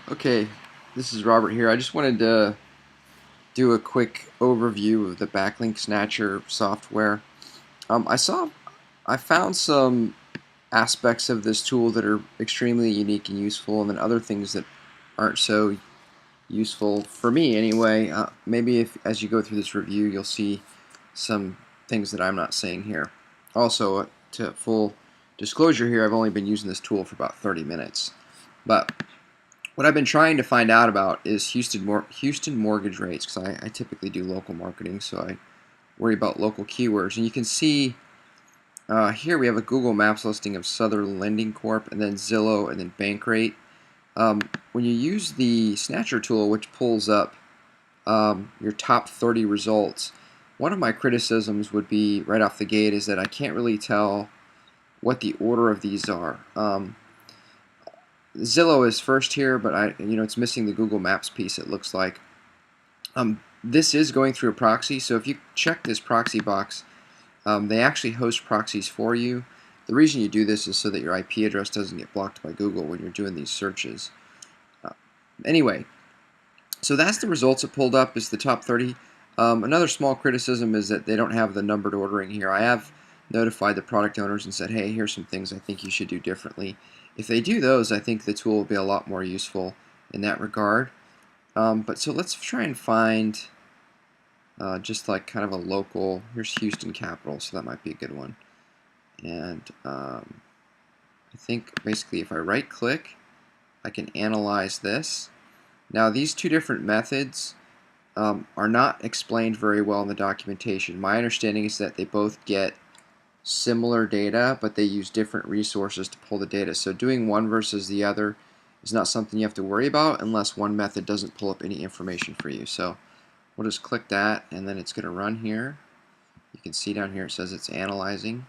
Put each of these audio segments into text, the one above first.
Okay, this is Robert here. I just wanted to do a quick overview of the Backlink Snatcher software. I found some aspects of this tool that are extremely unique and useful, and then other things that aren't so useful for me anyway. Maybe if as you go through this review, you'll see some things that I'm not saying here. Also, to full disclosure here, I've only been using this tool for about 30 minutes, but what I've been trying to find out about is Houston mortgage rates, because I typically do local marketing, so I worry about local keywords. And you can see here we have a Google Maps listing of Southern Lending Corp, and then Zillow, and then Bankrate. When you use the Snatcher tool, which pulls up your top 30 results, one of my criticisms would be right off the gate is that I can't really tell what the order of these are. Zillow is first here, but it's missing the Google Maps piece. It looks like this is going through a proxy. So if you check this proxy box, they actually host proxies for you. The reason you do this is so that your IP address doesn't get blocked by Google when you're doing these searches. Anyway, so that's the results it pulled up. Is the top 30. Another small criticism is that they don't have the numbered ordering here. I have notified the product owners and said, hey, here's some things I think you should do differently. If they do those, I think the tool will be a lot more useful in that regard. But so let's try and find just like kind of a local. Here's Houston Capital, so that might be a good one. And I think basically if I right click, I can analyze this. Now these two different methods are not explained very well in the documentation. My understanding is that they both get similar data, but they use different resources to pull the data. So doing one versus the other is not something you have to worry about unless one method doesn't pull up any information for you. So we'll just click that, and then it's going to run here. You can see down here it says it's analyzing.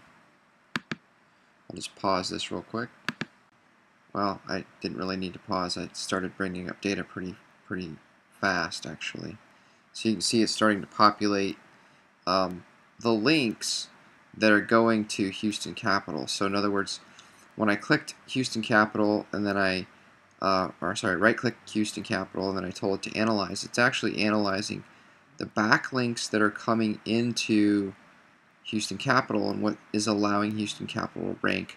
I'll just pause this real quick. Well, I didn't really need to pause. I started bringing up data pretty fast, actually. So you can see it's starting to populate the links that are going to Houston Capital. So in other words, when I clicked Houston Capital and then right-clicked Houston Capital and then I told it to analyze, it's actually analyzing the backlinks that are coming into Houston Capital and what is allowing Houston Capital to rank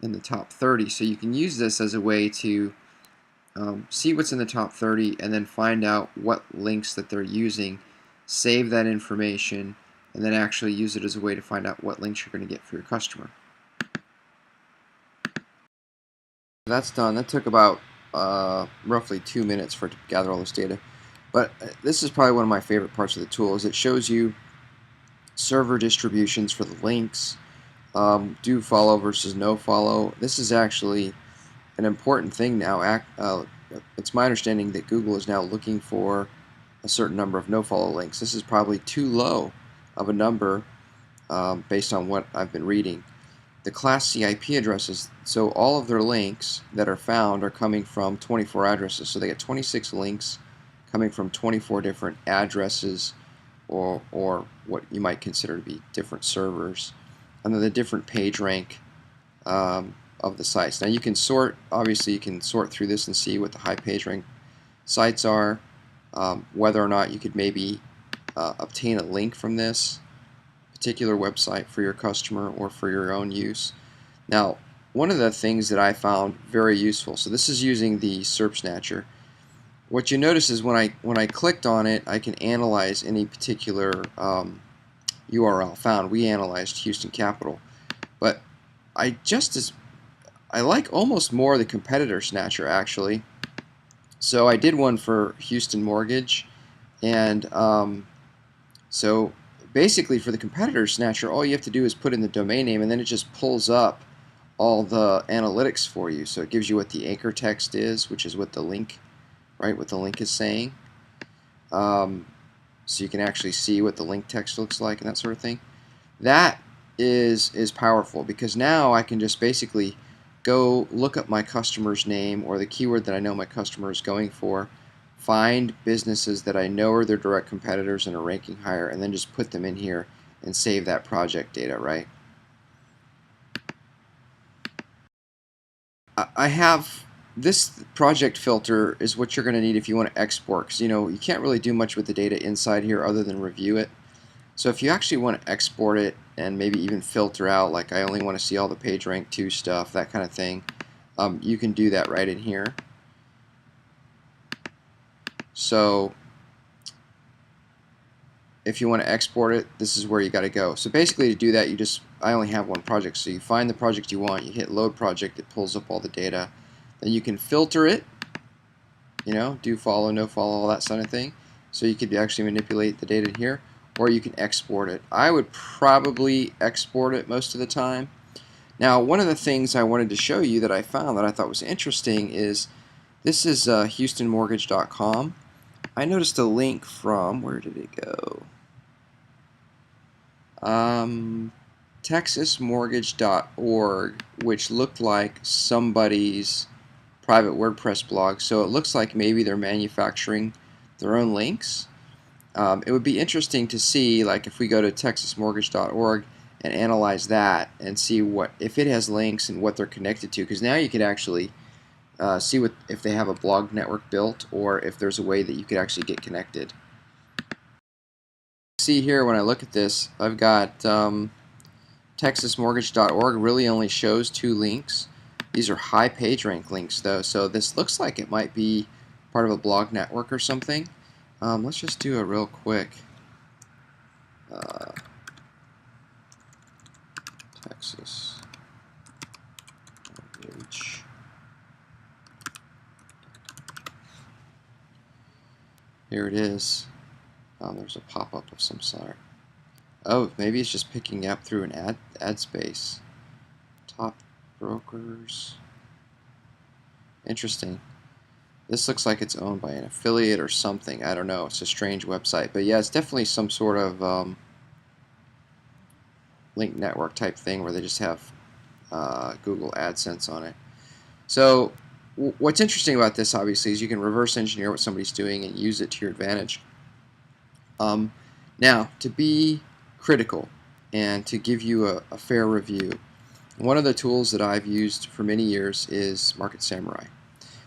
in the top 30. So you can use this as a way to see what's in the top 30 and then find out what links that they're using, save that information, and then actually use it as a way to find out what links you're going to get for your customer. That's done. That took about roughly 2 minutes for it to gather all this data. But this is probably one of my favorite parts of the tool, is it shows you server distributions for the links, do follow versus no follow. This is actually an important thing now. It's my understanding that Google is now looking for a certain number of no follow links. This is probably too low of a number based on what I've been reading. The Class C IP addresses, so all of their links that are found are coming from 24 addresses. So they get 26 links coming from 24 different addresses, or what you might consider to be different servers, and then the different page rank of the sites. Now you can sort, obviously you can sort through this and see what the high page rank sites are, whether or not you could maybe obtain a link from this particular website for your customer or for your own use. Now, one of the things that I found very useful, so this is using the SERP Snatcher. What you notice is when I clicked on it, I can analyze any particular URL found. We analyzed Houston Capital, but I like almost more the competitor Snatcher actually. So I did one for Houston Mortgage, and so basically for the competitor Snatcher, all you have to do is put in the domain name, and then it just pulls up all the analytics for you. So it gives you what the anchor text is, which is what the link, right? What the link is saying. So you can actually see what the link text looks like and that sort of thing. That is powerful, because now I can just basically go look up my customer's name or the keyword that I know my customer is going for, find businesses that I know are their direct competitors and are ranking higher, and then just put them in here and save that project data, right? I have this project filter is what you're going to need if you want to export, because you can't really do much with the data inside here other than review it. So if you actually want to export it and maybe even filter out, like I only want to see all the PageRank 2 stuff, that kind of thing, you can do that right in here. So if you want to export it, this is where you got to go. So basically to do that, I only have one project, so you find the project you want, you hit load project, it pulls up all the data. Then you can filter it, do follow, no follow, all that sort of thing. So you could actually manipulate the data here, or you can export it. I would probably export it most of the time. Now, one of the things I wanted to show you that I found that I thought was interesting is, this is HoustonMortgage.com. I noticed a link from, where did it go? TexasMortgage.org, which looked like somebody's private WordPress blog. So it looks like maybe they're manufacturing their own links. It would be interesting to see, like, if we go to TexasMortgage.org and analyze that and see if it has links and what they're connected to, because now you could actually see if they have a blog network built, or if there's a way that you could actually get connected. See here, when I look at this, I've got TexasMortgage.org really only shows 2 links. These are high page rank links though, so this looks like it might be part of a blog network or something. Let's just do a real quick Texas Mortgage. Here it is. There's a pop-up of some sort. Oh, maybe it's just picking up through an ad space. Top brokers. Interesting. This looks like it's owned by an affiliate or something. I don't know. It's a strange website. But yeah, it's definitely some sort of link network type thing where they just have Google AdSense on it. So what's interesting about this, obviously, is you can reverse engineer what somebody's doing and use it to your advantage. Now, to be critical and to give you a fair review, one of the tools that I've used for many years is Market Samurai.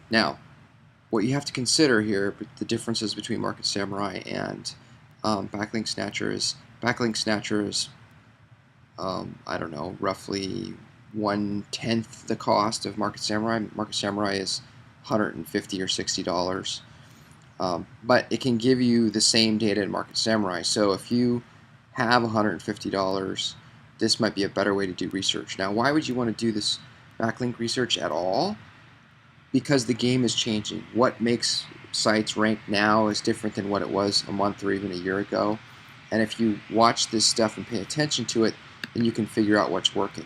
Now, what you have to consider here, the differences between Market Samurai and Backlink Snatcher is, I don't know, roughly 1/10 the cost of Market Samurai. Market Samurai is $150 or $60. But it can give you the same data in Market Samurai. So if you have $150, this might be a better way to do research. Now, why would you want to do this backlink research at all? Because the game is changing. What makes sites rank now is different than what it was a month or even a year ago. And if you watch this stuff and pay attention to it, then you can figure out what's working.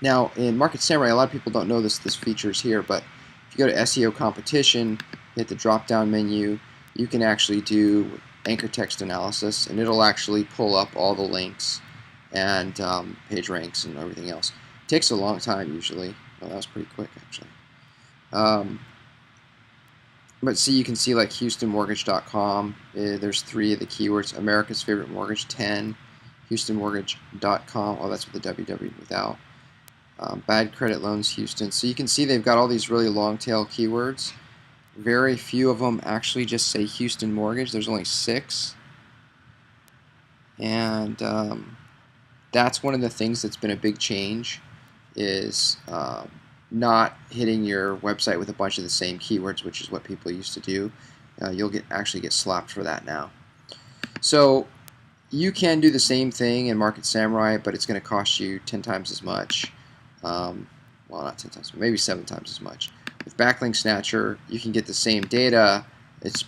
Now, in Market Samurai, a lot of people don't know this feature is here, but if you go to SEO competition, hit the drop-down menu, you can actually do anchor text analysis, and it'll actually pull up all the links and page ranks and everything else. It takes a long time usually. Well, that was pretty quick actually. But see, you can see like HoustonMortgage.com, there's 3 of the keywords. America's Favorite Mortgage, 10. HoustonMortgage.com, oh, that's with the www without. Bad Credit Loans, Houston. So you can see they've got all these really long tail keywords. Very few of them actually just say Houston Mortgage. There's only 6. And that's one of the things that's been a big change, is not hitting your website with a bunch of the same keywords, which is what people used to do. You'll actually get slapped for that now. So you can do the same thing in Market Samurai, but it's going to cost you 10 times as much. Well, not 10 times, but maybe 7 times as much. With Backlink Snatcher, you can get the same data. It's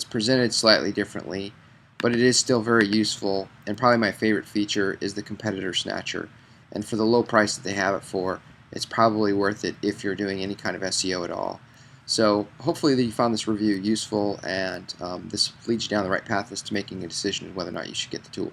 presented slightly differently, but it is still very useful. And probably my favorite feature is the Competitor Snatcher. And for the low price that they have it for, it's probably worth it if you're doing any kind of SEO at all. So hopefully that you found this review useful, and this leads you down the right path as to making a decision whether or not you should get the tool.